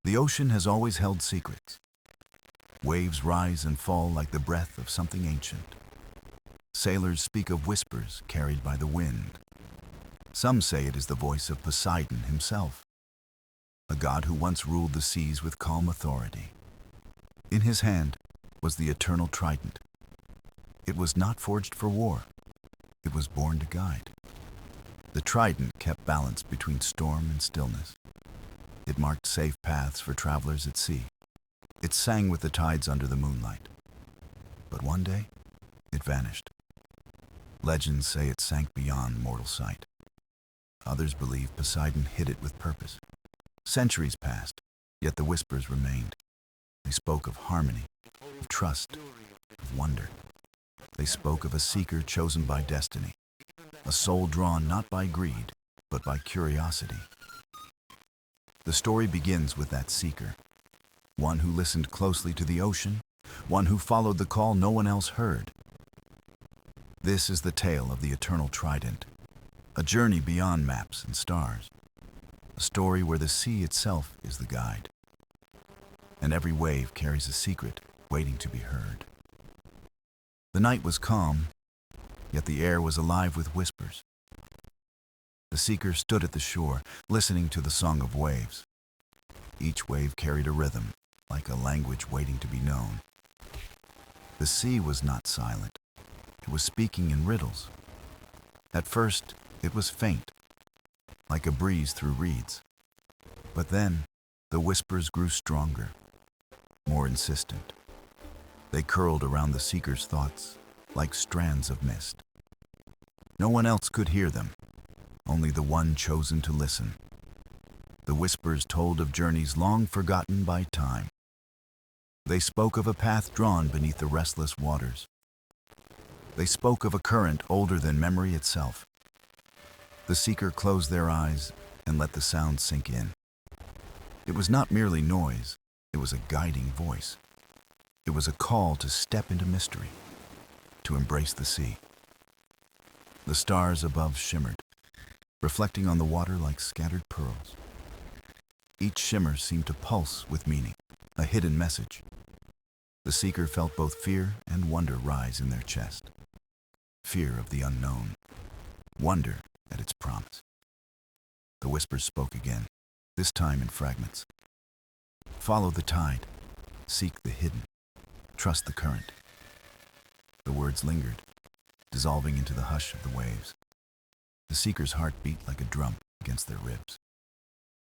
The ocean has always held secrets. Waves rise and fall like the breath of something ancient. Sailors speak of whispers carried by the wind. Some say it is the voice of Poseidon himself, a god who once ruled the seas with calm authority. In his hand was the Eternal Trident. It was not forged for war. It was born to guide. The trident kept balance between storm and stillness. It marked safe paths for travelers at sea. It sang with the tides under the moonlight. But one day, it vanished. Legends say it sank beyond mortal sight. Others believe Poseidon hid it with purpose. Centuries passed, yet the whispers remained. They spoke of harmony, of trust, of wonder. They spoke of a seeker chosen by destiny, a soul drawn not by greed, but by curiosity. The story begins with that seeker, one who listened closely to the ocean, one who followed the call no one else heard. This is the tale of the Eternal Trident, a journey beyond maps and stars, a story where the sea itself is the guide, and every wave carries a secret waiting to be heard. The night was calm, yet the air was alive with whispers. The seeker stood at the shore, listening to the song of waves. Each wave carried a rhythm, like a language waiting to be known. The sea was not silent. It was speaking in riddles. At first, it was faint, like a breeze through reeds. But then, the whispers grew stronger, more insistent. They curled around the seeker's thoughts, like strands of mist. No one else could hear them, only the one chosen to listen. The whispers told of journeys long forgotten by time. They spoke of a path drawn beneath the restless waters. They spoke of a current older than memory itself. The seeker closed their eyes and let the sound sink in. It was not merely noise, it was a guiding voice. It was a call to step into mystery, to embrace the sea. The stars above shimmered, reflecting on the water like scattered pearls. Each shimmer seemed to pulse with meaning, a hidden message. The seeker felt both fear and wonder rise in their chest. Fear of the unknown, wonder at its promise. The whispers spoke again, this time in fragments. Follow the tide, seek the hidden, trust the current. The words lingered, dissolving into the hush of the waves. The seeker's heart beat like a drum against their ribs.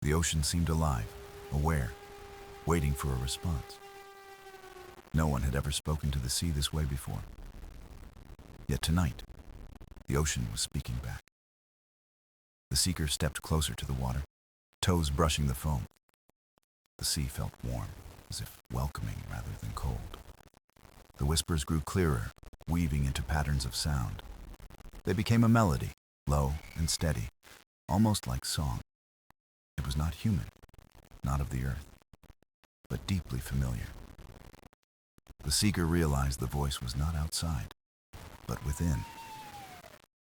The ocean seemed alive, aware, waiting for a response. No one had ever spoken to the sea this way before. Yet tonight, the ocean was speaking back. The seeker stepped closer to the water, toes brushing the foam. The sea felt warm, as if welcoming rather than cold. The whispers grew clearer, weaving into patterns of sound. They became a melody, low and steady, almost like song. It was not human, not of the earth, but deeply familiar. The seeker realized the voice was not outside, but within.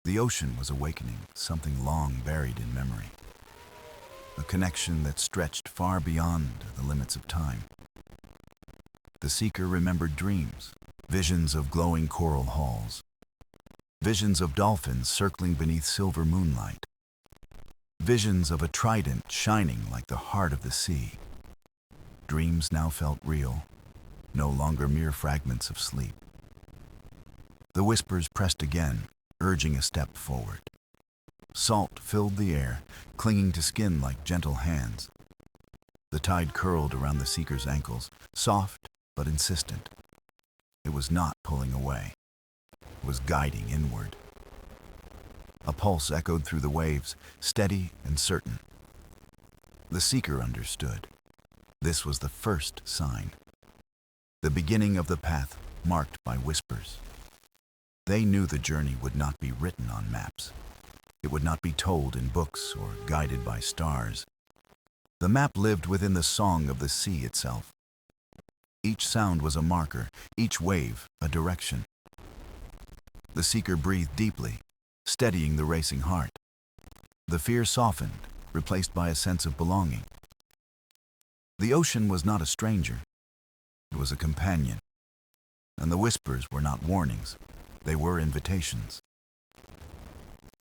The ocean was awakening something long buried in memory, a connection that stretched far beyond the limits of time. The seeker remembered dreams, visions of glowing coral halls, visions of dolphins circling beneath silver moonlight, visions of a trident shining like the heart of the sea. Dreams now felt real, no longer mere fragments of sleep. The whispers pressed again, urging a step forward. Salt filled the air, clinging to skin like gentle hands. The tide curled around the seeker's ankles, soft but insistent. It was not pulling away. It was guiding inward. A pulse echoed through the waves, steady and certain. The seeker understood. This was the first sign, the beginning of the path marked by whispers. They knew the journey would not be written on maps. It would not be told in books or guided by stars. The map lived within the song of the sea itself. Each sound was a marker, each wave a direction. The seeker breathed deeply, steadying the racing heart. The fear softened, replaced by a sense of belonging. The ocean was not a stranger. It was a companion. And the whispers were not warnings. They were invitations.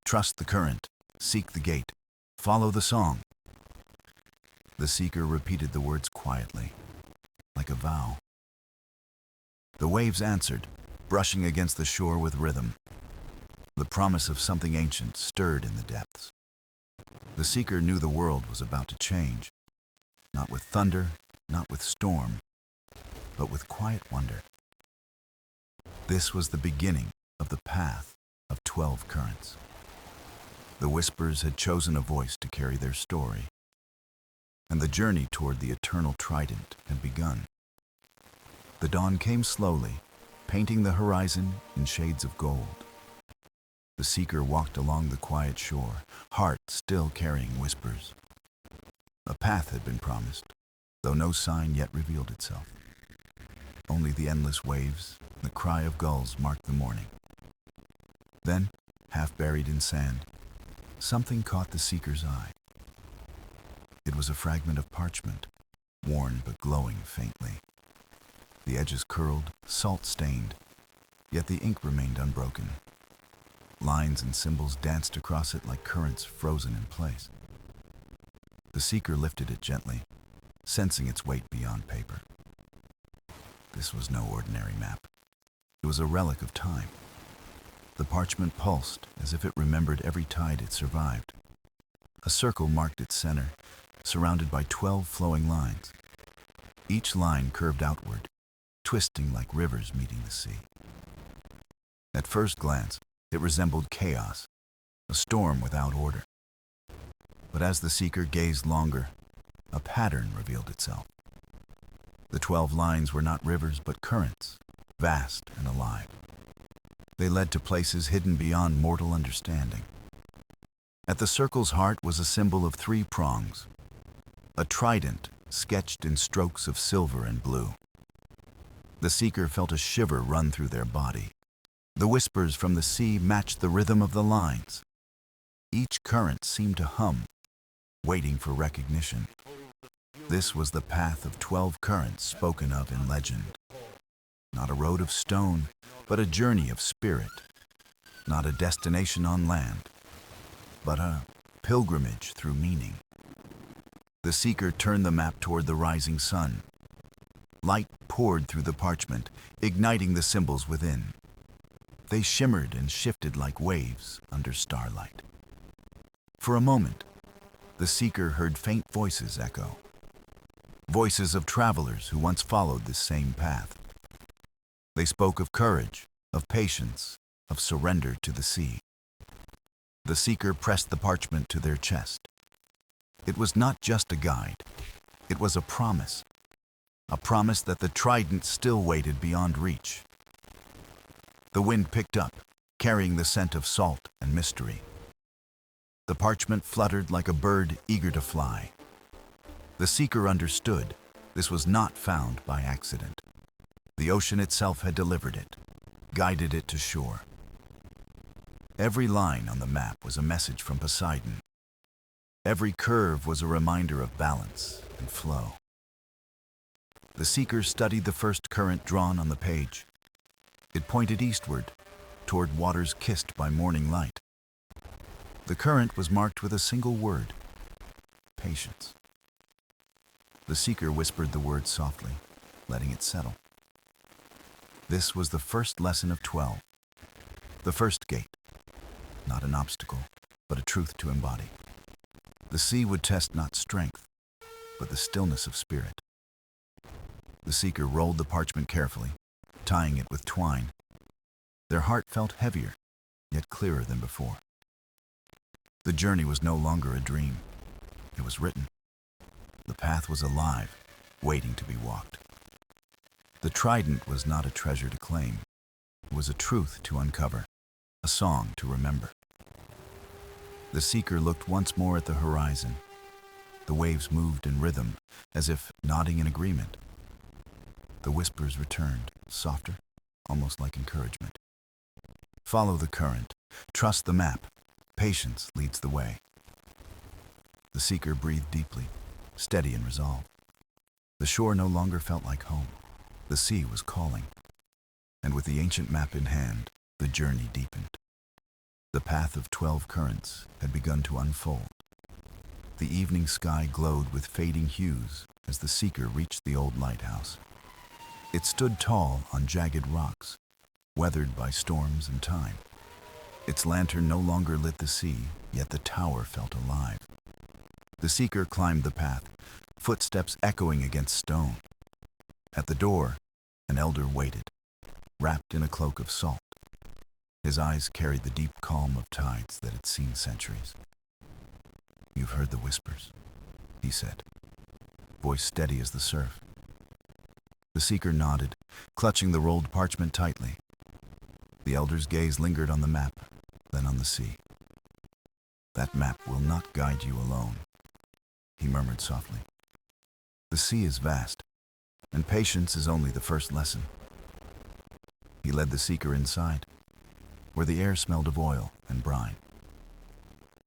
Trust the current. Seek the gate. Follow the song. The seeker repeated the words quietly, like a vow. The waves answered, brushing against the shore with rhythm. The promise of something ancient stirred in the depths. The seeker knew the world was about to change, not with thunder, not with storm, but with quiet wonder. This was the beginning of the path of 12 currents. The whispers had chosen a voice to carry their story, and the journey toward the Eternal Trident had begun. The dawn came slowly, painting the horizon in shades of gold. The seeker walked along the quiet shore, heart still carrying whispers. A path had been promised, though no sign yet revealed itself. Only the endless waves and the cry of gulls marked the morning. Then, half buried in sand, something caught the seeker's eye. It was a fragment of parchment, worn but glowing faintly. The edges curled, salt-stained, yet the ink remained unbroken. Lines and symbols danced across it like currents frozen in place. The seeker lifted it gently, sensing its weight beyond paper. This was no ordinary map. It was a relic of time. The parchment pulsed as if it remembered every tide it survived. A circle marked its center, surrounded by 12 flowing lines. Each line curved outward, twisting like rivers meeting the sea. At first glance, it resembled chaos, a storm without order. But as the seeker gazed longer, a pattern revealed itself. The 12 lines were not rivers but currents, vast and alive. They led to places hidden beyond mortal understanding. At the circle's heart was a symbol of 3 prongs, a trident sketched in strokes of silver and blue. The seeker felt a shiver run through their body. The whispers from the sea matched the rhythm of the lines. Each current seemed to hum, waiting for recognition. This was the path of 12 currents spoken of in legend. Not a road of stone, but a journey of spirit. Not a destination on land, but a pilgrimage through meaning. The seeker turned the map toward the rising sun. Light poured through the parchment, igniting the symbols within. They shimmered and shifted like waves under starlight. For a moment, the seeker heard faint voices echo. Voices of travelers who once followed this same path. They spoke of courage, of patience, of surrender to the sea. The seeker pressed the parchment to their chest. It was not just a guide. It was a promise that the trident still waited beyond reach. The wind picked up, carrying the scent of salt and mystery. The parchment fluttered like a bird eager to fly. The seeker understood this was not found by accident. The ocean itself had delivered it, guided it to shore. Every line on the map was a message from Poseidon. Every curve was a reminder of balance and flow. The seeker studied the first current drawn on the page. It pointed eastward, toward waters kissed by morning light. The current was marked with a single word: patience. The seeker whispered the word softly, letting it settle. This was the first lesson of 12, the first gate, not an obstacle, but a truth to embody. The sea would test not strength, but the stillness of spirit. The seeker rolled the parchment carefully, tying it with twine. Their heart felt heavier, yet clearer than before. The journey was no longer a dream. It was written. The path was alive, waiting to be walked. The trident was not a treasure to claim. It was a truth to uncover, a song to remember. The seeker looked once more at the horizon. The waves moved in rhythm, as if nodding in agreement. The whispers returned, softer, almost like encouragement. Follow the current. Trust the map. Patience leads the way. The seeker breathed deeply, steady in resolve. The shore no longer felt like home. The sea was calling. And with the ancient map in hand, the journey deepened. The path of 12 currents had begun to unfold. The evening sky glowed with fading hues as the seeker reached the old lighthouse. It stood tall on jagged rocks, weathered by storms and time. Its lantern no longer lit the sea, yet the tower felt alive. The seeker climbed the path, footsteps echoing against stone. At the door, an elder waited, wrapped in a cloak of salt. His eyes carried the deep calm of tides that had seen centuries. "You've heard the whispers," he said, voice steady as the surf. The seeker nodded, clutching the rolled parchment tightly. The elder's gaze lingered on the map, then on the sea. "That map will not guide you alone," he murmured softly. "The sea is vast, and patience is only the first lesson." He led the seeker inside, where the air smelled of oil and brine.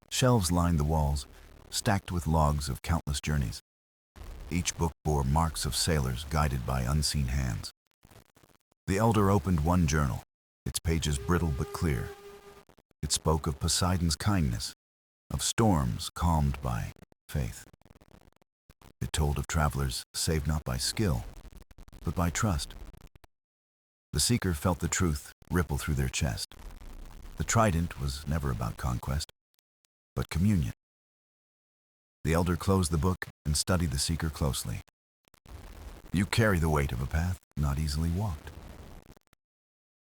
Shelves lined the walls, stacked with logs of countless journeys. Each book bore marks of sailors guided by unseen hands. The elder opened one journal, its pages brittle but clear. It spoke of Poseidon's kindness, of storms calmed by faith. It told of travelers saved not by skill, but by trust. The seeker felt the truth ripple through their chest. The trident was never about conquest, but communion. The elder closed the book and studied the seeker closely. "You carry the weight of a path not easily walked."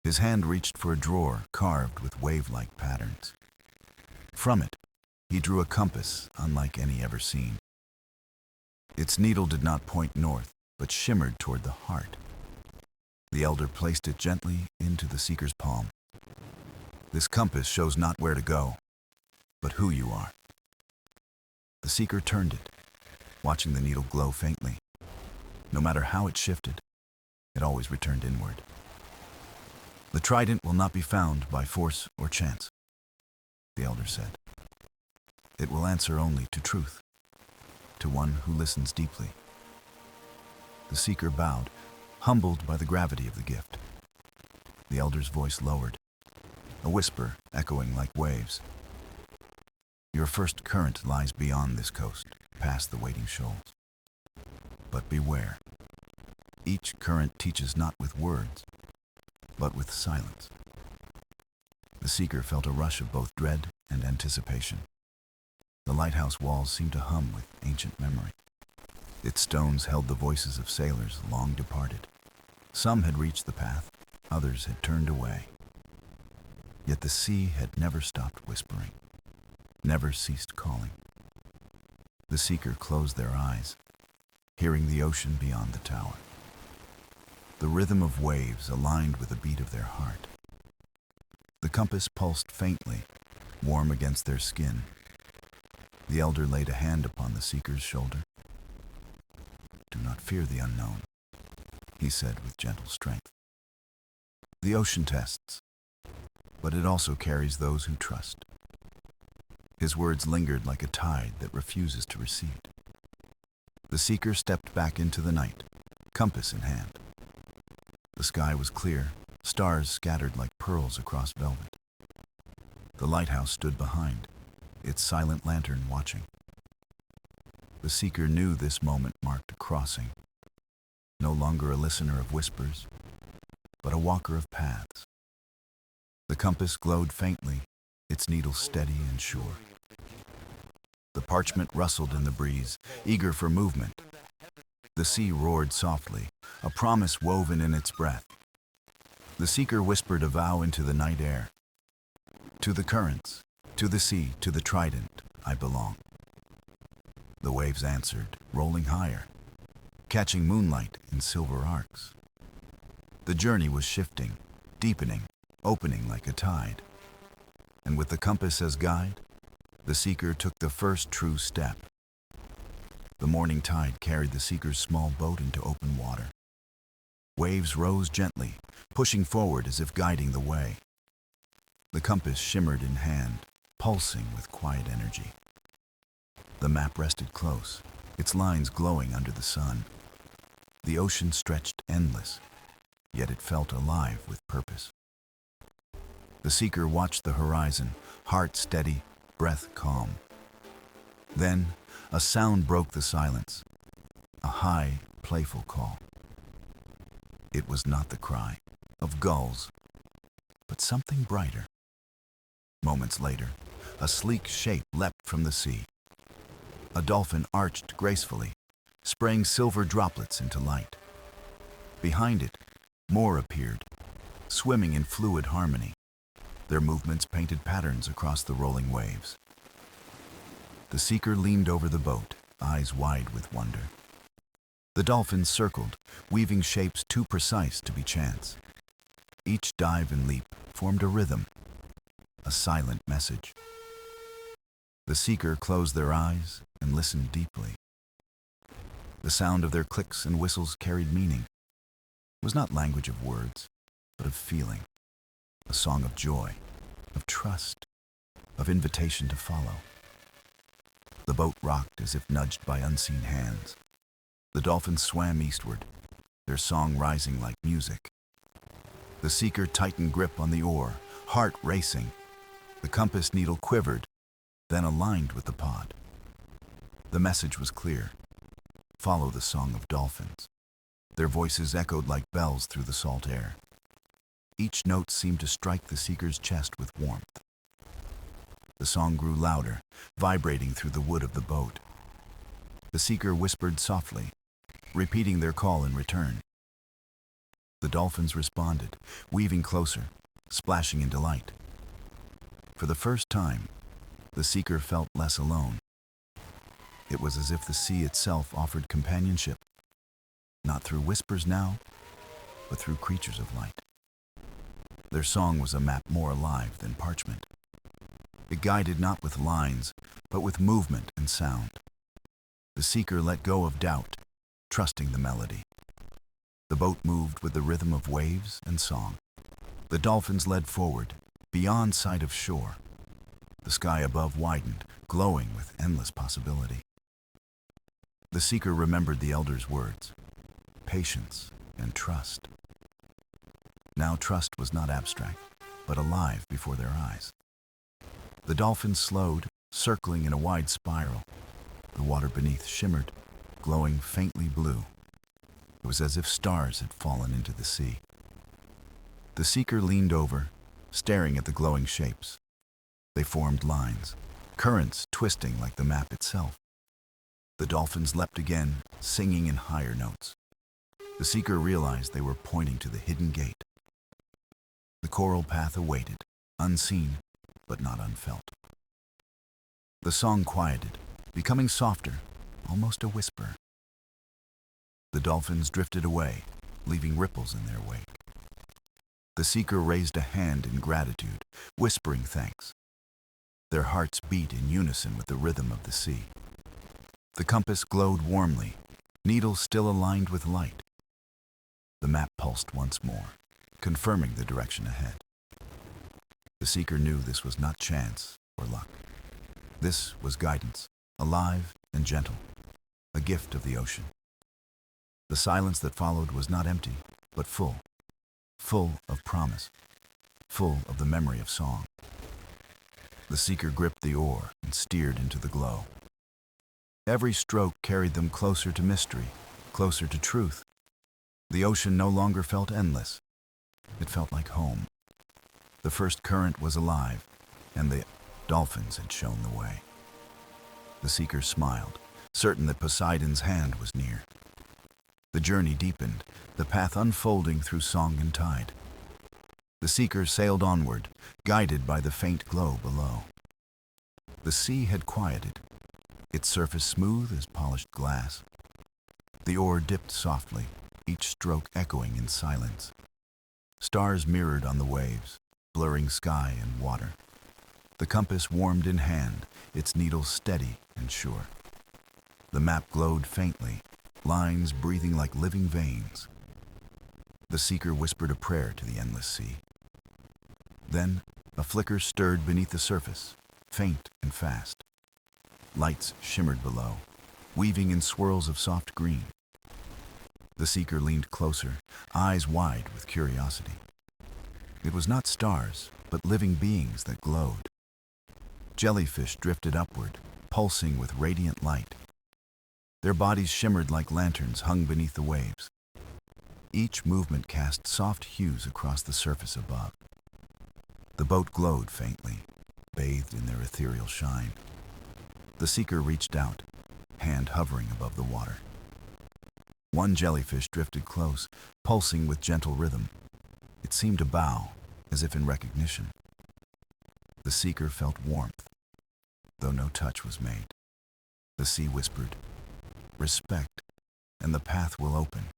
His hand reached for a drawer carved with wave-like patterns. From it, he drew a compass unlike any ever seen. Its needle did not point north, but shimmered toward the heart. The elder placed it gently into the seeker's palm. "This compass shows not where to go, but who you are." The seeker turned it, watching the needle glow faintly. No matter how it shifted, it always returned inward. "The trident will not be found by force or chance," the elder said. "It will answer only to truth, to one who listens deeply." The seeker bowed, humbled by the gravity of the gift. The elder's voice lowered, a whisper echoing like waves. "Your first current lies beyond this coast, past the waiting shoals. But beware. Each current teaches not with words, but with silence." The seeker felt a rush of both dread and anticipation. The lighthouse walls seemed to hum with ancient memory. Its stones held the voices of sailors long departed. Some had reached the path, others had turned away. Yet the sea had never stopped whispering, never ceased calling. The seeker closed their eyes, hearing the ocean beyond the tower. The rhythm of waves aligned with the beat of their heart. The compass pulsed faintly, warm against their skin. The elder laid a hand upon the seeker's shoulder. "Do not fear the unknown," he said with gentle strength. "The ocean tests, but it also carries those who trust." His words lingered like a tide that refuses to recede. The seeker stepped back into the night, compass in hand. The sky was clear, stars scattered like pearls across velvet. The lighthouse stood behind, its silent lantern watching. The seeker knew this moment marked a crossing, no longer a listener of whispers, but a walker of paths. The compass glowed faintly, its needle steady and sure. The parchment rustled in the breeze, eager for movement. The sea roared softly, a promise woven in its breath. The seeker whispered a vow into the night air. "To the currents, to the sea, to the trident, I belong." The waves answered, rolling higher, catching moonlight in silver arcs. The journey was shifting, deepening, opening like a tide. And with the compass as guide, the seeker took the first true step. The morning tide carried the seeker's small boat into open water. Waves rose gently, pushing forward as if guiding the way. The compass shimmered in hand, pulsing with quiet energy. The map rested close, its lines glowing under the sun. The ocean stretched endless, yet it felt alive with purpose. The seeker watched the horizon, heart steady, breath calm. Then, a sound broke the silence, a high, playful call. It was not the cry of gulls, but something brighter. Moments later, a sleek shape leapt from the sea. A dolphin arched gracefully, spraying silver droplets into light. Behind it, more appeared, swimming in fluid harmony. Their movements painted patterns across the rolling waves. The seeker leaned over the boat, eyes wide with wonder. The dolphins circled, weaving shapes too precise to be chance. Each dive and leap formed a rhythm, a silent message. The seeker closed their eyes and listened deeply. The sound of their clicks and whistles carried meaning. It was not language of words, but of feeling. A song of joy, of trust, of invitation to follow. The boat rocked as if nudged by unseen hands. The dolphins swam eastward, their song rising like music. The seeker tightened grip on the oar, heart racing. The compass needle quivered, then aligned with the pod. The message was clear. Follow the song of dolphins. Their voices echoed like bells through the salt air. Each note seemed to strike the seeker's chest with warmth. The song grew louder, vibrating through the wood of the boat. The seeker whispered softly, repeating their call in return. The dolphins responded, weaving closer, splashing in delight. For the first time, the seeker felt less alone. It was as if the sea itself offered companionship, not through whispers now, but through creatures of light. Their song was a map more alive than parchment. It guided not with lines, but with movement and sound. The seeker let go of doubt, trusting the melody. The boat moved with the rhythm of waves and song. The dolphins led forward, beyond sight of shore. The sky above widened, glowing with endless possibility. The seeker remembered the elder's words, patience and trust. Now trust was not abstract, but alive before their eyes. The dolphins slowed, circling in a wide spiral. The water beneath shimmered, glowing faintly blue. It was as if stars had fallen into the sea. The seeker leaned over, staring at the glowing shapes. They formed lines, currents twisting like the map itself. The dolphins leapt again, singing in higher notes. The seeker realized they were pointing to the hidden gate. The coral path awaited, unseen, but not unfelt. The song quieted, becoming softer, almost a whisper. The dolphins drifted away, leaving ripples in their wake. The seeker raised a hand in gratitude, whispering thanks. Their hearts beat in unison with the rhythm of the sea. The compass glowed warmly, needles still aligned with light. The map pulsed once more, confirming the direction ahead. The seeker knew this was not chance or luck. This was guidance, alive and gentle, a gift of the ocean. The silence that followed was not empty, but full of promise, full of the memory of song. The seeker gripped the oar and steered into the glow. Every stroke carried them closer to mystery, closer to truth. The ocean no longer felt endless. It felt like home. The first current was alive, and the dolphins had shown the way. The seeker smiled, certain that Poseidon's hand was near. The journey deepened, the path unfolding through song and tide. The seeker sailed onward, guided by the faint glow below. The sea had quieted, its surface smooth as polished glass. The oar dipped softly, each stroke echoing in silence. Stars mirrored on the waves, blurring sky and water. The compass warmed in hand, its needle steady and sure. The map glowed faintly, lines breathing like living veins. The seeker whispered a prayer to the endless sea. Then, a flicker stirred beneath the surface, faint and fast. Lights shimmered below, weaving in swirls of soft green. The The seeker leaned closer, eyes wide with curiosity. It was not stars, but living beings that glowed. Jellyfish drifted upward, pulsing with radiant light. Their bodies shimmered like lanterns hung beneath the waves. Each movement cast soft hues across the surface above. The boat glowed faintly, bathed in their ethereal shine. The seeker reached out, hand hovering above the water. One jellyfish drifted close, pulsing with gentle rhythm. It seemed to bow, as if in recognition. The seeker felt warmth, though no touch was made. The sea whispered, "Respect, and the path will open."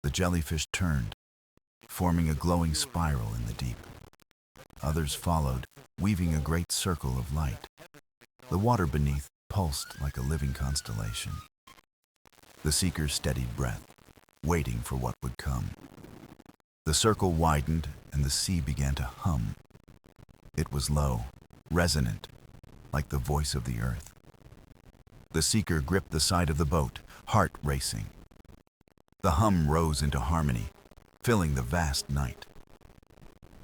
The jellyfish turned, forming a glowing spiral in the deep. Others followed, weaving a great circle of light. The water beneath pulsed like a living constellation. The seeker steadied breath, waiting for what would come. The circle widened, and the sea began to hum. It was low, resonant, like the voice of the earth. The seeker gripped the side of the boat, heart racing. The hum rose into harmony, filling the vast night.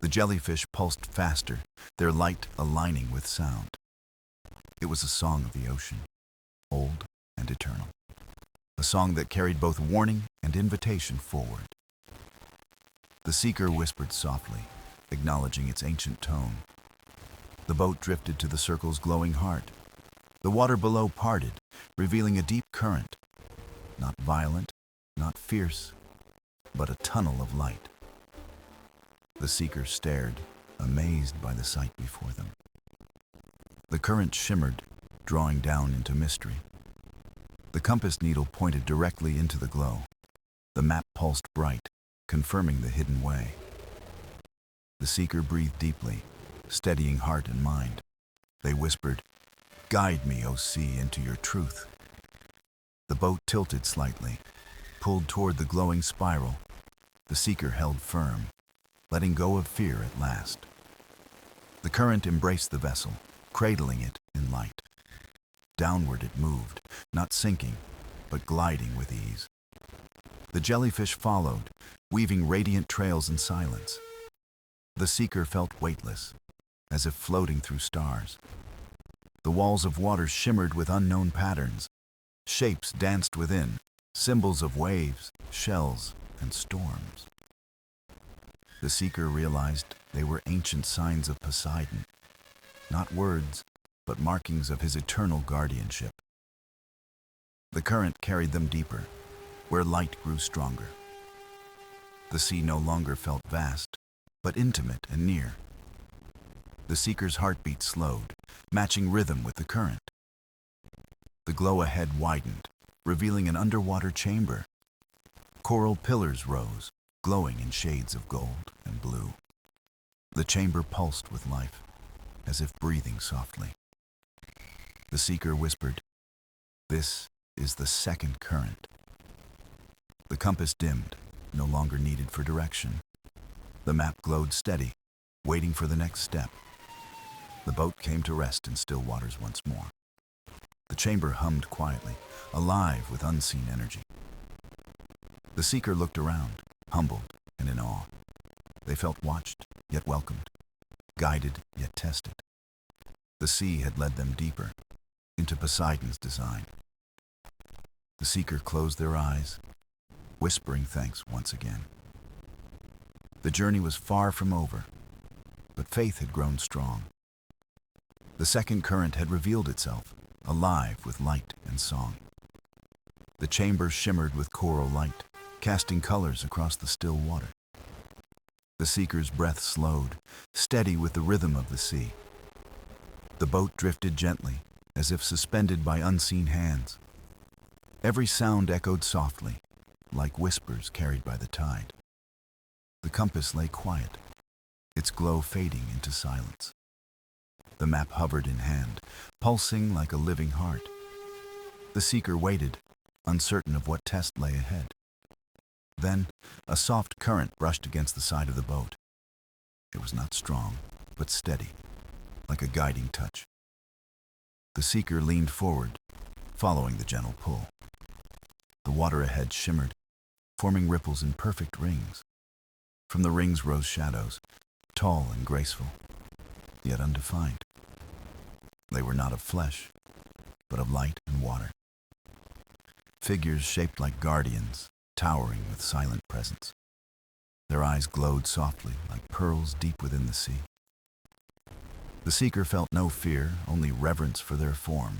The jellyfish pulsed faster, their light aligning with sound. It was a song of the ocean, old and eternal. A song that carried both warning and invitation forward. The seeker whispered softly, acknowledging its ancient tone. The boat drifted to the circle's glowing heart. The water below parted, revealing a deep current. Not violent, not fierce, but a tunnel of light. The seeker stared, amazed by the sight before them. The current shimmered, drawing down into mystery. The compass needle pointed directly into the glow. The map pulsed bright, confirming the hidden way. The seeker breathed deeply, steadying heart and mind. They whispered, "Guide me, O sea, into your truth." The boat tilted slightly, pulled toward the glowing spiral. The seeker held firm, letting go of fear at last. The current embraced the vessel, cradling it in light. Downward it moved, not sinking, but gliding with ease. The jellyfish followed, weaving radiant trails in silence. The seeker felt weightless, as if floating through stars. The walls of water shimmered with unknown patterns. Shapes danced within, symbols of waves, shells, and storms. The seeker realized they were ancient signs of Poseidon, not words, but markings of his eternal guardianship. The current carried them deeper, where light grew stronger. The sea no longer felt vast, but intimate and near. The seeker's heartbeat slowed, matching rhythm with the current. The glow ahead widened, revealing an underwater chamber. Coral pillars rose, glowing in shades of gold and blue. The chamber pulsed with life, as if breathing softly. The seeker whispered, "This is the second current." The compass dimmed, no longer needed for direction. The map glowed steady, waiting for the next step. The boat came to rest in still waters once more. The chamber hummed quietly, alive with unseen energy. The seeker looked around, humbled and in awe. They felt watched, yet welcomed, guided, yet tested. The sea had led them deeper, into Poseidon's design. The seeker closed their eyes, whispering thanks once again. The journey was far from over, but faith had grown strong. The second current had revealed itself, alive with light and song. The chamber shimmered with coral light, casting colors across the still water. The seeker's breath slowed, steady with the rhythm of the sea. The boat drifted gently, as if suspended by unseen hands. Every sound echoed softly, like whispers carried by the tide. The compass lay quiet, its glow fading into silence. The map hovered in hand, pulsing like a living heart. The seeker waited, uncertain of what test lay ahead. Then, a soft current brushed against the side of the boat. It was not strong, but steady, like a guiding touch. The seeker leaned forward, following the gentle pull. The water ahead shimmered, forming ripples in perfect rings. From the rings rose shadows, tall and graceful, yet undefined. They were not of flesh, but of light and water. Figures shaped like guardians, towering with silent presence. Their eyes glowed softly like pearls deep within the sea. The seeker felt no fear, only reverence for their form.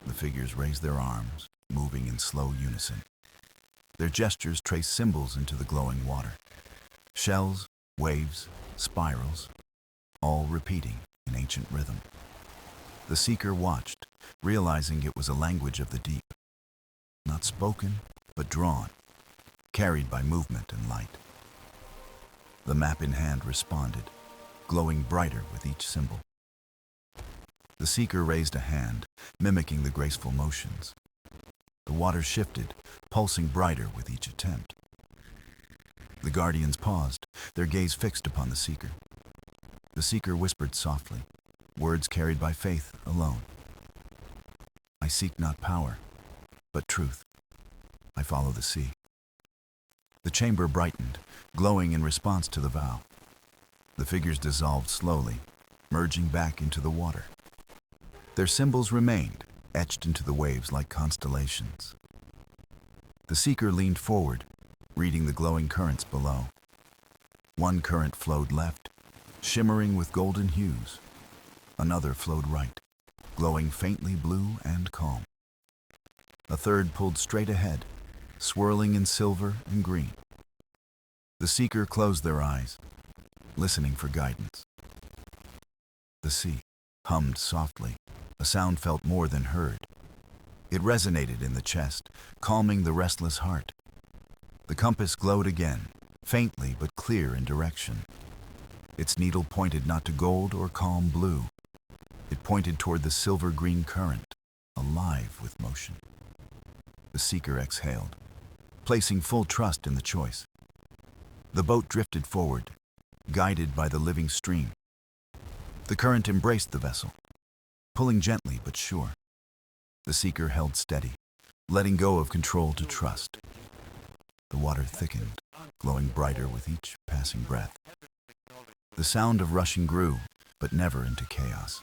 The figures raised their arms, moving in slow unison. Their gestures traced symbols into the glowing water. Shells, waves, spirals, all repeating in ancient rhythm. The seeker watched, realizing it was a language of the deep. Not spoken, but drawn, carried by movement and light. The map in hand responded, glowing brighter with each symbol. The seeker raised a hand, mimicking the graceful motions. The water shifted, pulsing brighter with each attempt. The guardians paused, their gaze fixed upon the seeker. The seeker whispered softly, words carried by faith alone. I seek not power, but truth. I follow the sea. The chamber brightened, glowing in response to the vow. The figures dissolved slowly, merging back into the water. Their symbols remained, etched into the waves like constellations. The seeker leaned forward, reading the glowing currents below. One current flowed left, shimmering with golden hues. Another flowed right, glowing faintly blue and calm. A third pulled straight ahead, swirling in silver and green. The seeker closed their eyes, listening for guidance. The sea hummed softly, a sound felt more than heard. It resonated in the chest, calming the restless heart. The compass glowed again, faintly but clear in direction. Its needle pointed not to gold or calm blue. It pointed toward the silver-green current, alive with motion. The seeker exhaled, placing full trust in the choice. The boat drifted forward, guided by the living stream. The current embraced the vessel, pulling gently but sure. The seeker held steady, letting go of control to trust. The water thickened, glowing brighter with each passing breath. The sound of rushing grew, but never into chaos.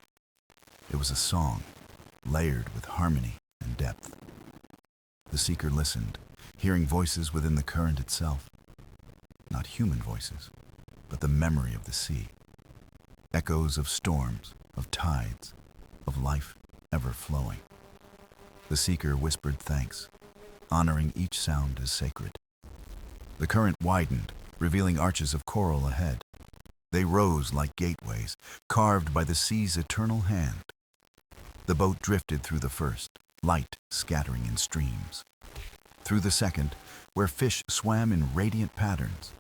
It was a song, layered with harmony and depth. The seeker listened, hearing voices within the current itself. Not human voices, but the memory of the sea. Echoes of storms, of tides, of life ever flowing. The seeker whispered thanks, honoring each sound as sacred. The current widened, revealing arches of coral ahead. They rose like gateways, carved by the sea's eternal hand. The boat drifted through the first, light scattering in streams. Through the second, where fish swam in radiant patterns.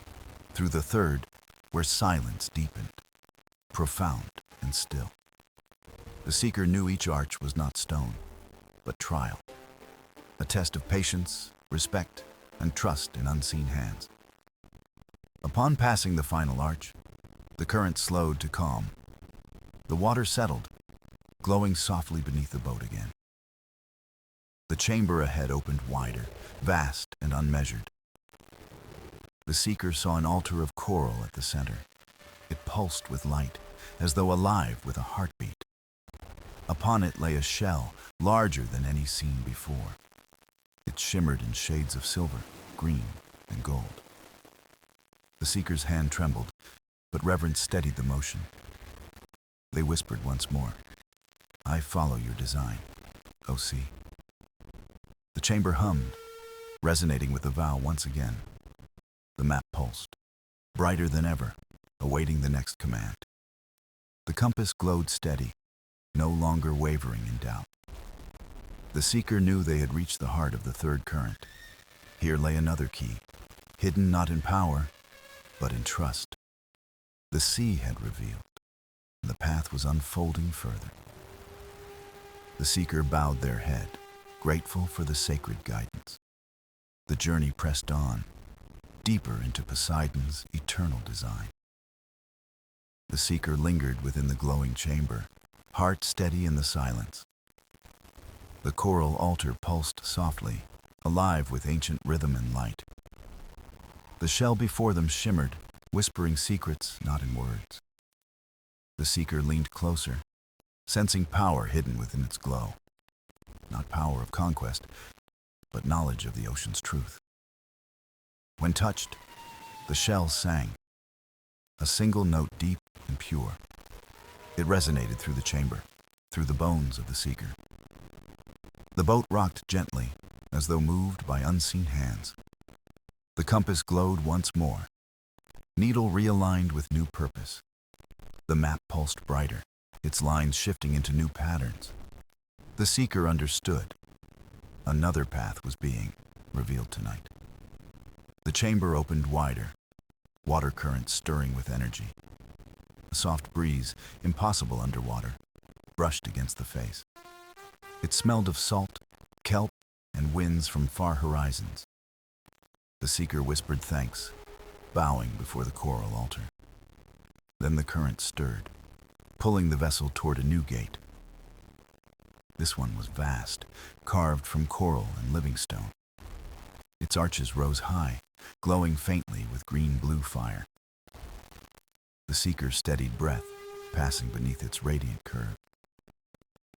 Through the third, where silence deepened, profound and still. The seeker knew each arch was not stone, but trial. A test of patience, respect, and trust in unseen hands. Upon passing the final arch, the current slowed to calm. The water settled, glowing softly beneath the boat again. The chamber ahead opened wider, vast and unmeasured. The seeker saw an altar of coral at the center. It pulsed with light, as though alive with a heartbeat. Upon it lay a shell, larger than any seen before. It shimmered in shades of silver, green, and gold. The seeker's hand trembled, but reverence steadied the motion. They whispered once more, I follow your design, O sea. The chamber hummed, resonating with the vow once again. The map pulsed, brighter than ever, awaiting the next command. The compass glowed steady, no longer wavering in doubt. The seeker knew they had reached the heart of the third current. Here lay another key, hidden not in power, but in trust. The sea had revealed, and the path was unfolding further. The seeker bowed their head, grateful for the sacred guidance. The journey pressed on, deeper into Poseidon's eternal design. The seeker lingered within the glowing chamber, heart steady in the silence. The coral altar pulsed softly, alive with ancient rhythm and light. The shell before them shimmered, whispering secrets not in words. The seeker leaned closer, sensing power hidden within its glow. Not power of conquest, but knowledge of the ocean's truth. When touched, the shell sang, a single note deep and pure. It resonated through the chamber, through the bones of the seeker. The boat rocked gently, as though moved by unseen hands. The compass glowed once more. Needle realigned with new purpose. The map pulsed brighter, its lines shifting into new patterns. The seeker understood. Another path was being revealed tonight. The chamber opened wider, water currents stirring with energy. A soft breeze, impossible underwater, brushed against the face. It smelled of salt, kelp, and winds from far horizons. The seeker whispered thanks, bowing before the coral altar. Then the current stirred, pulling the vessel toward a new gate. This one was vast, carved from coral and living stone. Its arches rose high, glowing faintly with green-blue fire. The seeker steadied breath, passing beneath its radiant curve.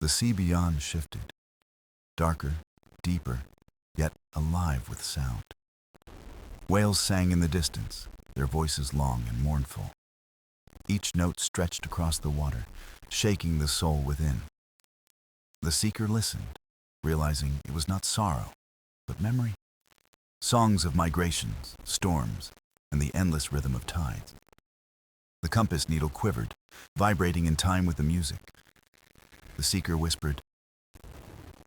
The sea beyond shifted, darker, deeper, yet alive with sound. Whales sang in the distance, their voices long and mournful. Each note stretched across the water, shaking the soul within. The seeker listened, realizing it was not sorrow, but memory. Songs of migrations, storms, and the endless rhythm of tides. The compass needle quivered, vibrating in time with the music. The seeker whispered,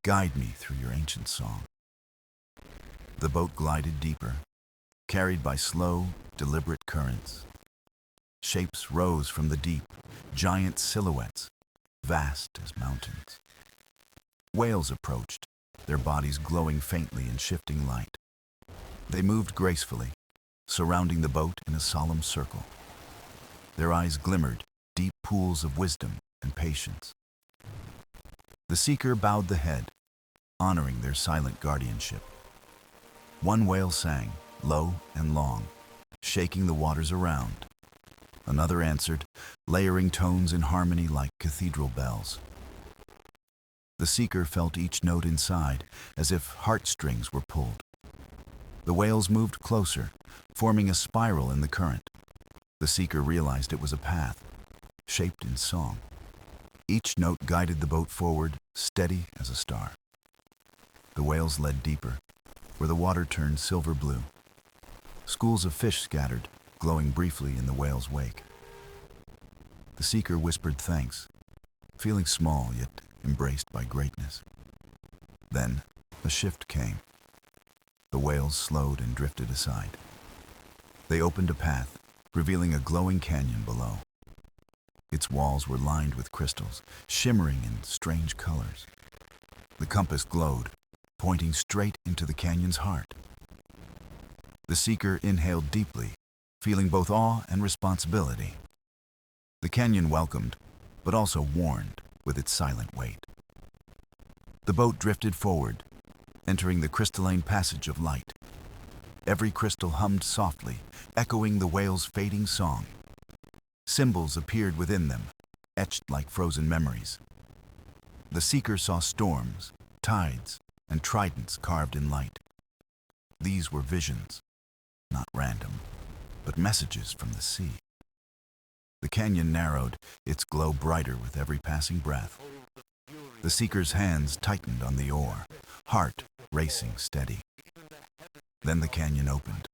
"Guide me through your ancient song." The boat glided deeper, carried by slow, deliberate currents. Shapes rose from the deep, giant silhouettes, vast as mountains. Whales approached, their bodies glowing faintly in shifting light. They moved gracefully, surrounding the boat in a solemn circle. Their eyes glimmered, deep pools of wisdom and patience. The seeker bowed the head, honoring their silent guardianship. One whale sang, low and long, shaking the waters around. Another answered, layering tones in harmony like cathedral bells. The seeker felt each note inside, as if heartstrings were pulled. The whales moved closer, forming a spiral in the current. The seeker realized it was a path, shaped in song. Each note guided the boat forward, steady as a star. The whales led deeper, where the water turned silver blue. Schools of fish scattered, glowing briefly in the whale's wake. The seeker whispered thanks, feeling small yet embraced by greatness. Then a shift came. The whales slowed and drifted aside. They opened a path, revealing a glowing canyon below. Its walls were lined with crystals, shimmering in strange colors. The compass glowed, pointing straight into the canyon's heart. The seeker inhaled deeply, feeling both awe and responsibility. The canyon welcomed, but also warned with its silent weight. The boat drifted forward, entering the crystalline passage of light. Every crystal hummed softly, echoing the whale's fading song. Symbols appeared within them, etched like frozen memories. The seeker saw storms, tides, and tridents carved in light. These were visions, not random, but messages from the sea. The canyon narrowed, its glow brighter with every passing breath. The seeker's hands tightened on the oar, heart racing steady. Then the canyon opened,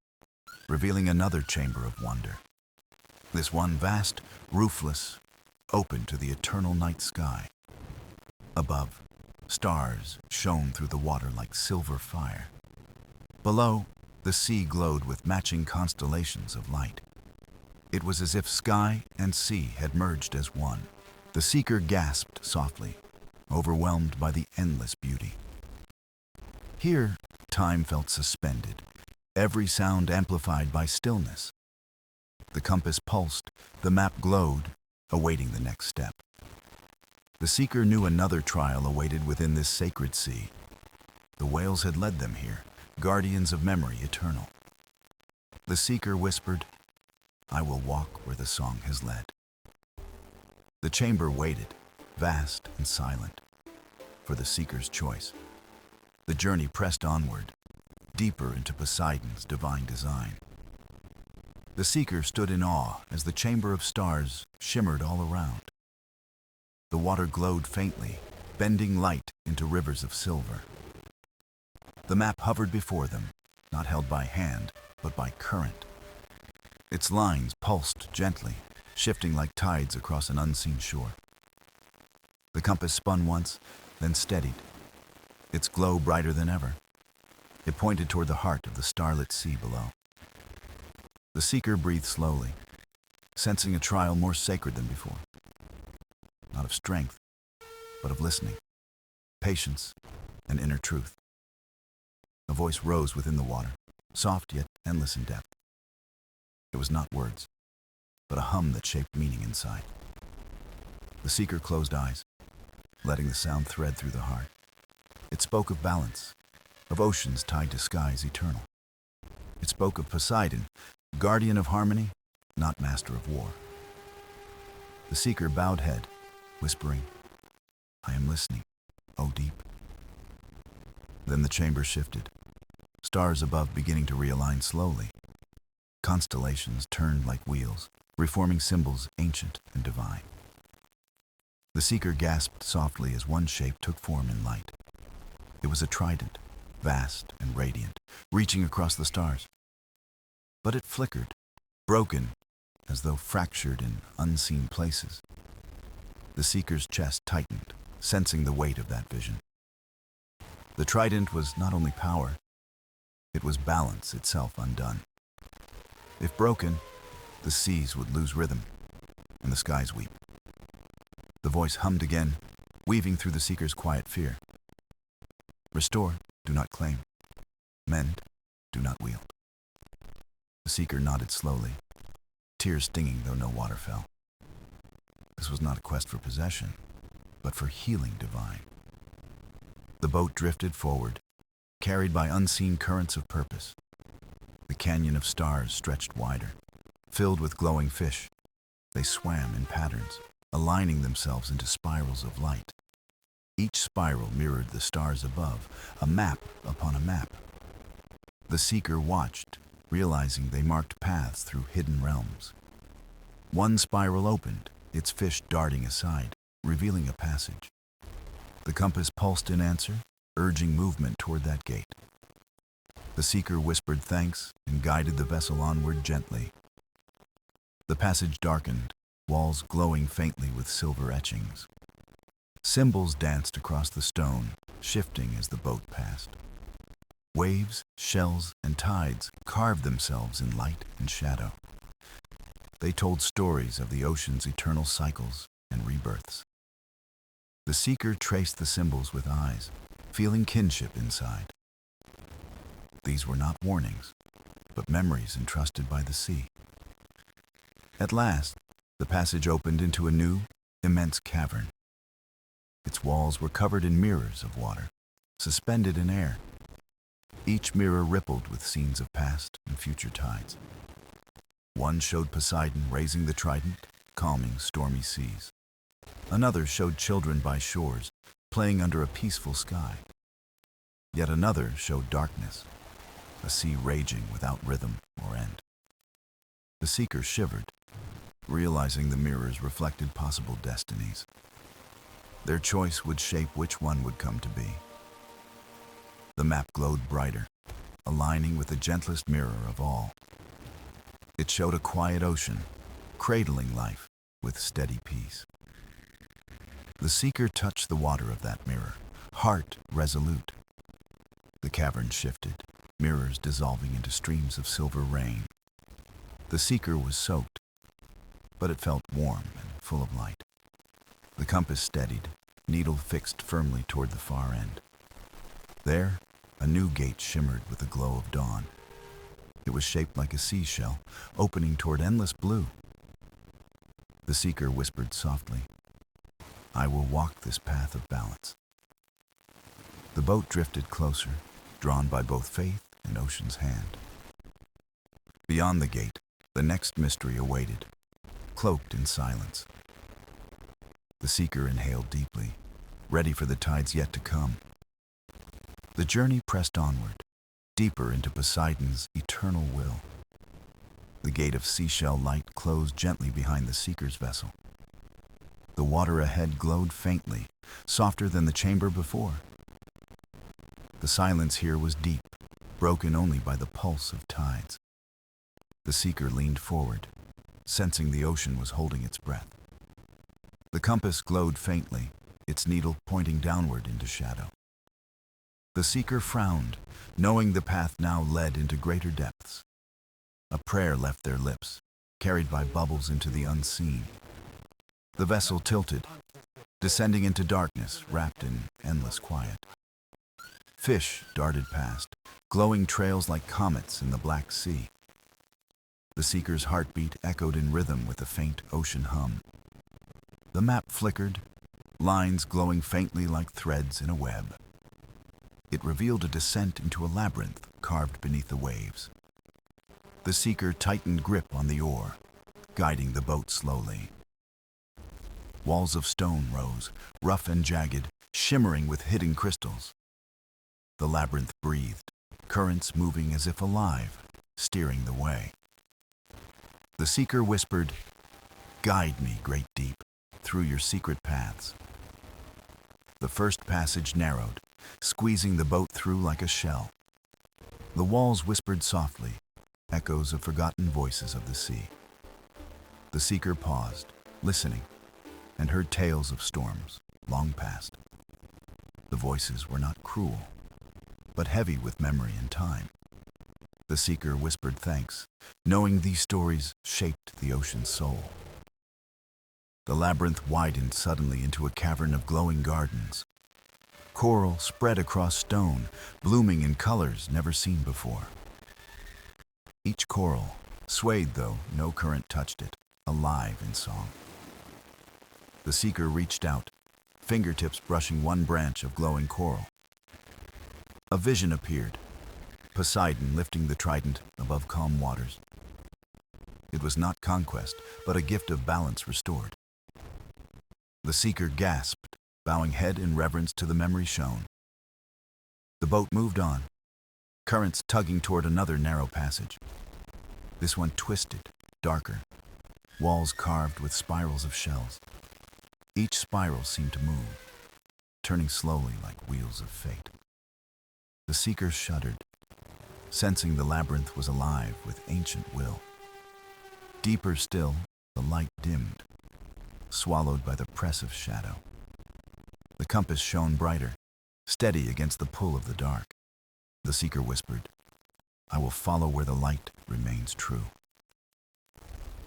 revealing another chamber of wonder. This one vast, roofless, open to the eternal night sky. Above, stars shone through the water like silver fire. Below, the sea glowed with matching constellations of light. It was as if sky and sea had merged as one. The seeker gasped softly, overwhelmed by the endless beauty. Here, time felt suspended, every sound amplified by stillness. The compass pulsed, the map glowed, awaiting the next step. The seeker knew another trial awaited within this sacred sea. The whales had led them here, guardians of memory eternal. The The seeker whispered, "I will walk where the song has led." The chamber waited, vast and silent, for the seeker's choice. The journey pressed onward, deeper into Poseidon's divine design. The seeker stood in awe as the chamber of stars shimmered all around. The water glowed faintly, bending light into rivers of silver. The map hovered before them, not held by hand, but by current. Its lines pulsed gently, shifting like tides across an unseen shore. The compass spun once, then steadied, its glow brighter than ever. It pointed toward the heart of the starlit sea below. The seeker breathed slowly, sensing a trial more sacred than before. Not of strength, but of listening, patience, and inner truth. A voice rose within the water, soft yet endless in depth. It was not words, but a hum that shaped meaning inside. The seeker closed eyes, letting the sound thread through the heart. It spoke of balance, of oceans tied to skies eternal. It spoke of Poseidon, guardian of harmony, not master of war. The seeker bowed head, whispering, "I am listening, O deep." Then the chamber shifted, stars above beginning to realign slowly. Constellations turned like wheels, reforming symbols ancient and divine. The seeker gasped softly as one shape took form in light. It was a trident, vast and radiant, reaching across the stars. But it flickered, broken, as though fractured in unseen places. The seeker's chest tightened, sensing the weight of that vision. The trident was not only power, it was balance itself undone. If broken, the seas would lose rhythm, and the skies weep. The voice hummed again, weaving through the seeker's quiet fear. "Restore, do not claim. Mend, do not wield." The seeker nodded slowly, tears stinging though no water fell. This was not a quest for possession, but for healing divine. The boat drifted forward, carried by unseen currents of purpose. The canyon of stars stretched wider, filled with glowing fish. They swam in patterns, aligning themselves into spirals of light. Each spiral mirrored the stars above, a map upon a map. The seeker watched, realizing they marked paths through hidden realms. One spiral opened, its fish darting aside, revealing a passage. The compass pulsed in answer, urging movement toward that gate. The seeker whispered thanks and guided the vessel onward gently. The passage darkened, walls glowing faintly with silver etchings. Symbols danced across the stone, shifting as the boat passed. Waves, shells, and tides carved themselves in light and shadow. They told stories of the ocean's eternal cycles and rebirths. The seeker traced the symbols with eyes, feeling kinship inside. These were not warnings, but memories entrusted by the sea. At last, the passage opened into a new, immense cavern. Its walls were covered in mirrors of water, suspended in air. Each mirror rippled with scenes of past and future tides. One showed Poseidon raising the trident, calming stormy seas. Another showed children by shores, playing under a peaceful sky. Yet another showed darkness, a sea raging without rhythm or end. The seeker shivered, realizing the mirrors reflected possible destinies. Their choice would shape which one would come to be. The map glowed brighter, aligning with the gentlest mirror of all. It showed a quiet ocean, cradling life with steady peace. The seeker touched the water of that mirror, heart resolute. The cavern shifted, mirrors dissolving into streams of silver rain. The seeker was soaked, but it felt warm and full of light. The compass steadied, needle fixed firmly toward the far end. There, a new gate shimmered with the glow of dawn. It was shaped like a seashell, opening toward endless blue. The seeker whispered softly, "I will walk this path of balance." The boat drifted closer, drawn by both faith and ocean's hand. Beyond the gate, the next mystery awaited, cloaked in silence. The seeker inhaled deeply, ready for the tides yet to come. The journey pressed onward, deeper into Poseidon's eternal will. The gate of seashell light closed gently behind the seeker's vessel. The water ahead glowed faintly, softer than the chamber before. The silence here was deep, broken only by the pulse of tides. The seeker leaned forward, sensing the ocean was holding its breath. The compass glowed faintly, its needle pointing downward into shadow. The seeker frowned, knowing the path now led into greater depths. A prayer left their lips, carried by bubbles into the unseen. The vessel tilted, descending into darkness, wrapped in endless quiet. Fish darted past, glowing trails like comets in the Black Sea. The seeker's heartbeat echoed in rhythm with a faint ocean hum. The map flickered, lines glowing faintly like threads in a web. It revealed a descent into a labyrinth carved beneath the waves. The seeker tightened grip on the oar, guiding the boat slowly. Walls of stone rose, rough and jagged, shimmering with hidden crystals. The labyrinth breathed, currents moving as if alive, steering the way. The seeker whispered, "Guide me, great deep, through your secret paths." The first passage narrowed, squeezing the boat through like a shell. The walls whispered softly, echoes of forgotten voices of the sea. The seeker paused, listening, and heard tales of storms, long past. The voices were not cruel, but heavy with memory and time. The seeker whispered thanks, knowing these stories shaped the ocean's soul. The labyrinth widened suddenly into a cavern of glowing gardens. Coral spread across stone, blooming in colors never seen before. Each coral, swayed though no current touched it, alive in song. The seeker reached out, fingertips brushing one branch of glowing coral. A vision appeared, Poseidon lifting the trident above calm waters. It was not conquest, but a gift of balance restored. The seeker gasped, bowing head in reverence to the memory shown. The boat moved on, currents tugging toward another narrow passage. This one twisted, darker, walls carved with spirals of shells. Each spiral seemed to move, turning slowly like wheels of fate. The seeker shuddered, sensing the labyrinth was alive with ancient will. Deeper still, the light dimmed, swallowed by the press of shadow. The compass shone brighter, steady against the pull of the dark. The seeker whispered, "I will follow where the light remains true."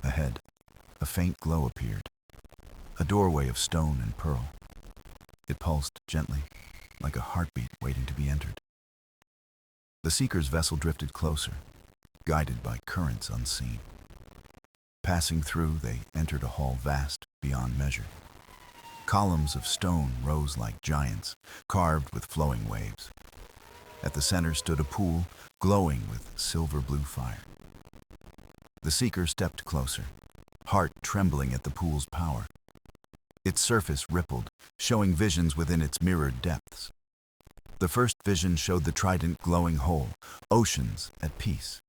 Ahead, a faint glow appeared, a doorway of stone and pearl. It pulsed gently, like a heartbeat waiting to be entered. The seeker's vessel drifted closer, guided by currents unseen. Passing through, they entered a hall vast beyond measure. Columns of stone rose like giants, carved with flowing waves. At the center stood a pool, glowing with silver-blue fire. The seeker stepped closer, heart trembling at the pool's power. Its surface rippled, showing visions within its mirrored depths. The first vision showed the trident glowing whole, oceans at peace.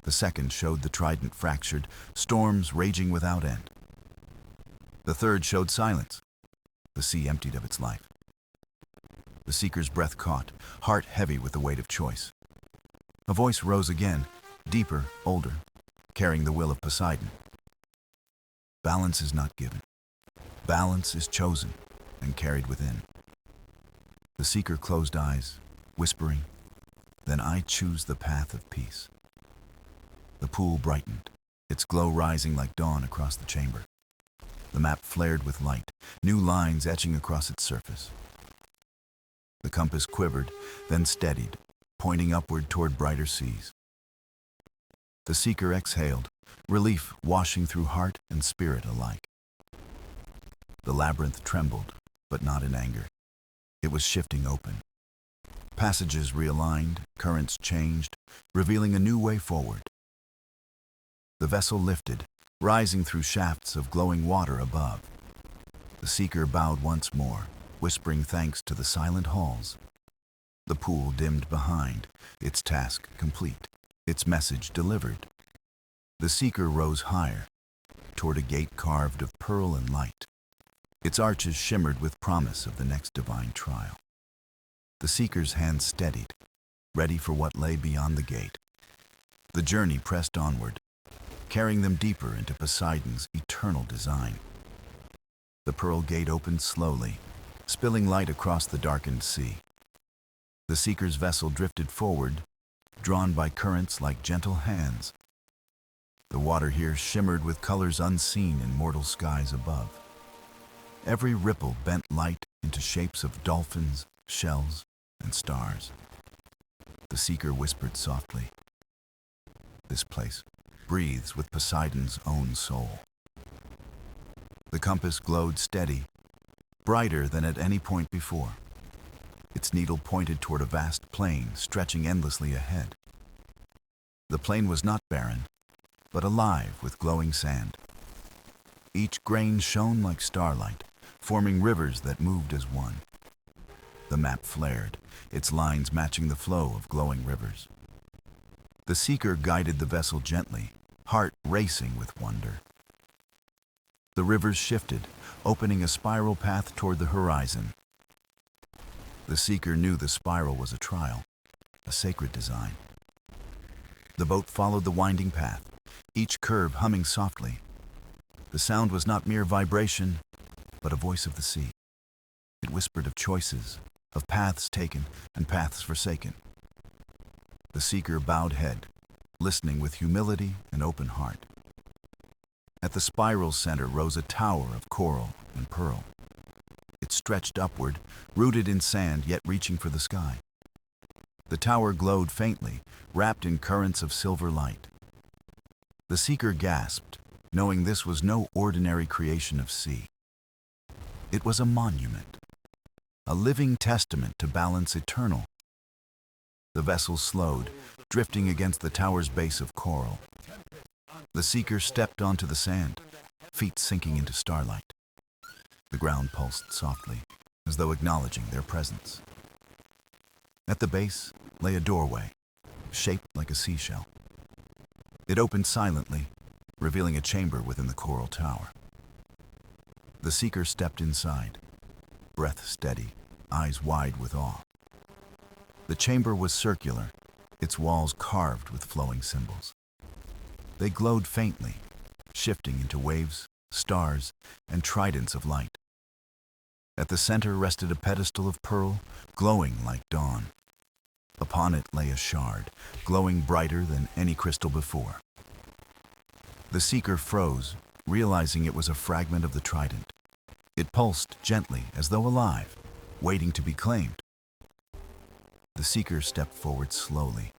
The second showed the trident fractured, storms raging without end. The third showed silence, the sea emptied of its life. The seeker's breath caught, heart heavy with the weight of choice. A voice rose again, deeper, older, carrying the will of Poseidon. Balance is not given. Balance is chosen and carried within. The seeker closed eyes, whispering, "Then I choose the path of peace." The pool brightened, its glow rising like dawn across the chamber. The map flared with light, new lines etching across its surface. The compass quivered, then steadied, pointing upward toward brighter seas. The seeker exhaled, relief washing through heart and spirit alike. The labyrinth trembled, but not in anger. It was shifting open. Passages realigned, currents changed, revealing a new way forward. The vessel lifted, rising through shafts of glowing water above. The seeker bowed once more, whispering thanks to the silent halls. The pool dimmed behind, its task complete, its message delivered. The seeker rose higher, toward a gate carved of pearl and light. Its arches shimmered with promise of the next divine trial. The seeker's hands steadied, ready for what lay beyond the gate. The journey pressed onward, carrying them deeper into Poseidon's eternal design. The pearl gate opened slowly, spilling light across the darkened sea. The seeker's vessel drifted forward, drawn by currents like gentle hands. The water here shimmered with colors unseen in mortal skies above. Every ripple bent light into shapes of dolphins, shells, and stars. The seeker whispered softly, "This place breathes with Poseidon's own soul." The compass glowed steady, brighter than at any point before. Its needle pointed toward a vast plain stretching endlessly ahead. The plain was not barren, but alive with glowing sand. Each grain shone like starlight, forming rivers that moved as one. The map flared, its lines matching the flow of glowing rivers. The seeker guided the vessel gently, heart racing with wonder. The rivers shifted, opening a spiral path toward the horizon. The seeker knew the spiral was a trial, a sacred design. The boat followed the winding path, each curve humming softly. The sound was not mere vibration, but a voice of the sea. It whispered of choices, of paths taken and paths forsaken. The seeker bowed head, listening with humility and open heart. At the spiral's center rose a tower of coral and pearl. It stretched upward, rooted in sand yet reaching for the sky. The tower glowed faintly, wrapped in currents of silver light. The seeker gasped, knowing this was no ordinary creation of sea. It was a monument, a living testament to balance eternal. The vessel slowed, drifting against the tower's base of coral. The seeker stepped onto the sand, feet sinking into starlight. The ground pulsed softly, as though acknowledging their presence. At the base lay a doorway, shaped like a seashell. It opened silently, revealing a chamber within the coral tower. The seeker stepped inside, breath steady, eyes wide with awe. The chamber was circular, its walls carved with flowing symbols. They glowed faintly, shifting into waves, stars, and tridents of light. At the center rested a pedestal of pearl, glowing like dawn. Upon it lay a shard, glowing brighter than any crystal before. The seeker froze, realizing it was a fragment of the trident. It pulsed gently, as though alive, waiting to be claimed. The seeker stepped forward slowly,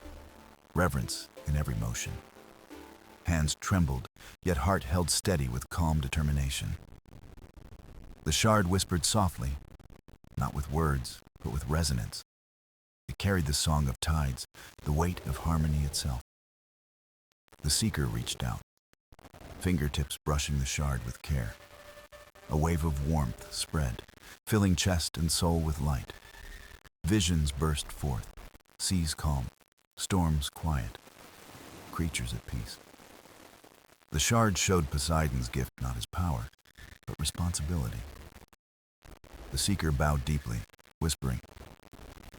reverence in every motion. Hands trembled, yet heart held steady with calm determination. The shard whispered softly, not with words, but with resonance. It carried the song of tides, the weight of harmony itself. The seeker reached out, fingertips brushing the shard with care. A wave of warmth spread, filling chest and soul with light. Visions burst forth, seas calm, storms quiet, creatures at peace. The shard showed Poseidon's gift not as power, but responsibility. The seeker bowed deeply, whispering,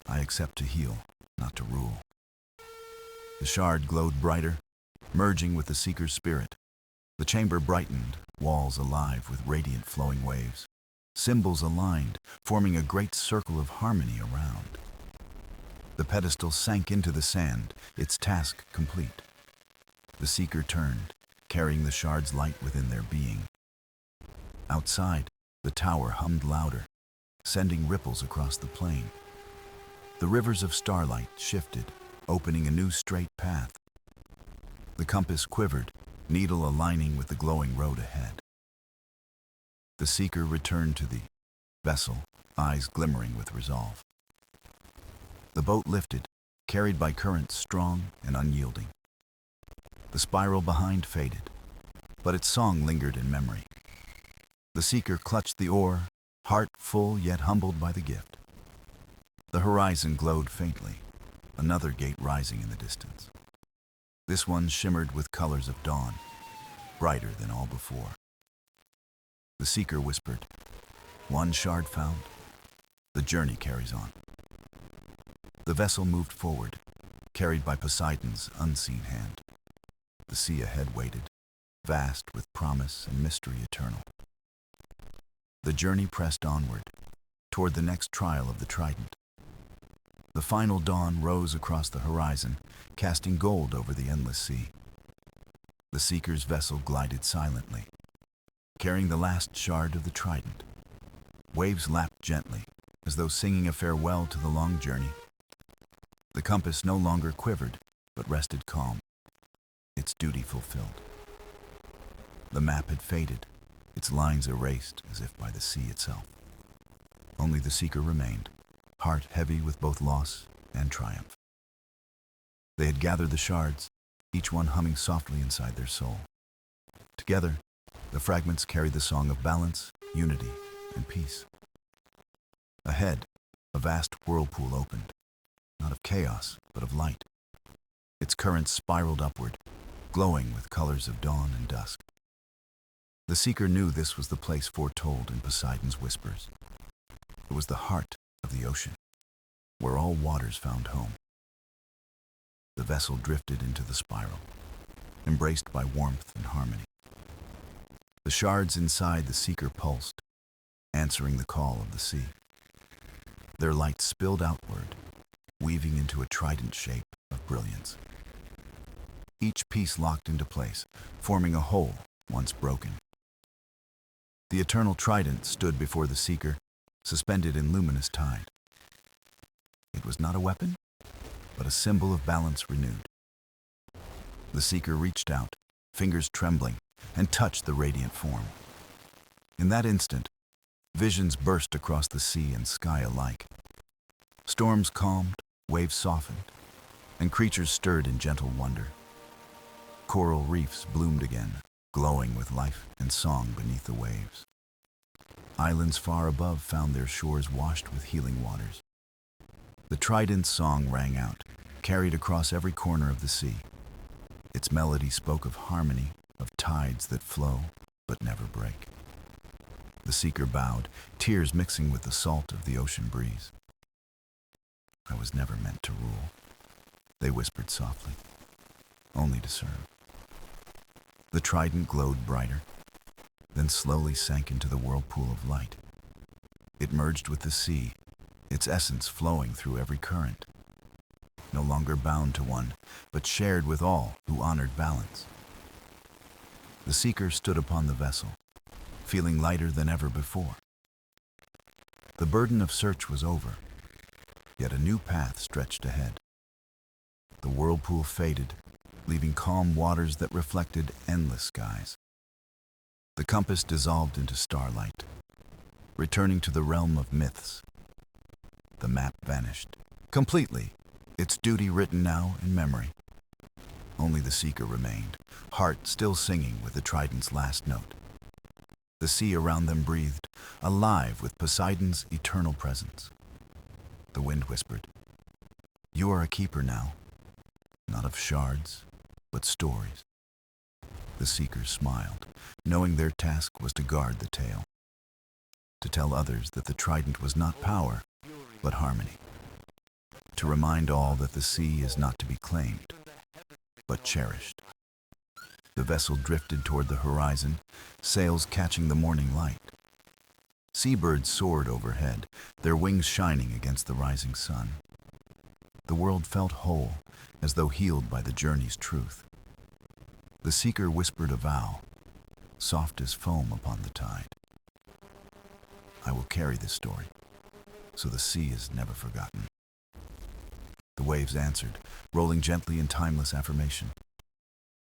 "I accept to heal, not to rule." The shard glowed brighter, merging with the seeker's spirit. The chamber brightened, walls alive with radiant flowing waves. Symbols aligned, forming a great circle of harmony around. The pedestal sank into the sand, its task complete. The seeker turned, carrying the shard's light within their being. Outside, the tower hummed louder, sending ripples across the plain. The rivers of starlight shifted, opening a new straight path. The compass quivered, needle aligning with the glowing road ahead. The seeker returned to the vessel, eyes glimmering with resolve. The boat lifted, carried by currents strong and unyielding. The The spiral behind faded, but its song lingered in memory. The seeker clutched the oar, heart full yet humbled by the gift. The horizon glowed faintly, another gate rising in the distance. This one shimmered with colors of dawn, brighter than all before. The seeker whispered, "One shard found, the journey carries on." The vessel moved forward, carried by Poseidon's unseen hand. The sea ahead waited, vast with promise and mystery eternal. The journey pressed onward, toward the next trial of the Trident. The final dawn rose across the horizon, casting gold over the endless sea. The seeker's vessel glided silently, carrying the last shard of the Trident. Waves lapped gently, as though singing a farewell to the long journey. The compass no longer quivered, but rested calm, its duty fulfilled. The map had faded, its lines erased as if by the sea itself. Only the seeker remained, heart heavy with both loss and triumph. They had gathered the shards, each one humming softly inside their soul. Together, the fragments carried the song of balance, unity, and peace. Ahead, a vast whirlpool opened, not of chaos, but of light. Its currents spiraled upward, glowing with colors of dawn and dusk. The seeker knew this was the place foretold in Poseidon's whispers. It was the heart of the ocean, where all waters found home. The vessel drifted into the spiral, embraced by warmth and harmony. The shards inside the seeker pulsed, answering the call of the sea. Their light spilled outward, weaving into a trident shape of brilliance. Each piece locked into place, forming a whole once broken. The Eternal Trident stood before the seeker, suspended in luminous tide. It was not a weapon, but a symbol of balance renewed. The seeker reached out, fingers trembling, and touched the radiant form. In that instant, visions burst across the sea and sky alike. Storms calmed, waves softened, and creatures stirred in gentle wonder. Coral reefs bloomed again, glowing with life and song beneath the waves. Islands far above found their shores washed with healing waters. The Trident's song rang out, carried across every corner of the sea. Its melody spoke of harmony, of tides that flow but never break. The seeker bowed, tears mixing with the salt of the ocean breeze. "I was never meant to rule," they whispered softly, "only to serve." The Trident glowed brighter, then slowly sank into the whirlpool of light. It merged with the sea, its essence flowing through every current. No longer bound to one, but shared with all who honored balance. The seeker stood upon the vessel, feeling lighter than ever before. The burden of search was over, yet a new path stretched ahead. The whirlpool faded, leaving calm waters that reflected endless skies. The compass dissolved into starlight, returning to the realm of myths. The map vanished, completely, its duty written now in memory. Only the seeker remained, heart still singing with the Trident's last note. The sea around them breathed, alive with Poseidon's eternal presence. The wind whispered, "You are a keeper now, not of shards, but stories." The seekers smiled, knowing their task was to guard the tale, to tell others that the Trident was not power, but harmony, to remind all that the sea is not to be claimed, but cherished. The vessel drifted toward the horizon, sails catching the morning light. Seabirds soared overhead, their wings shining against the rising sun. The world felt whole, as though healed by the journey's truth. The seeker whispered a vow, soft as foam upon the tide. "I will carry this story, so the sea is never forgotten." The waves answered, rolling gently in timeless affirmation.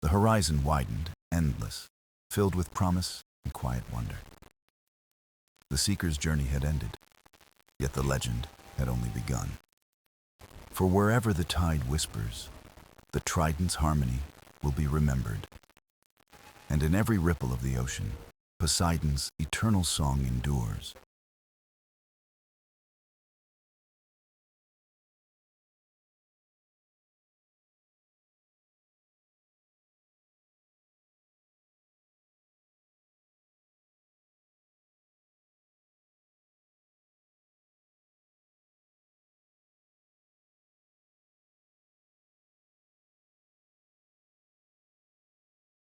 The horizon widened, endless, filled with promise and quiet wonder. The seeker's journey had ended, yet the legend had only begun. For wherever the tide whispers, the Trident's harmony will be remembered. And in every ripple of the ocean, Poseidon's eternal song endures.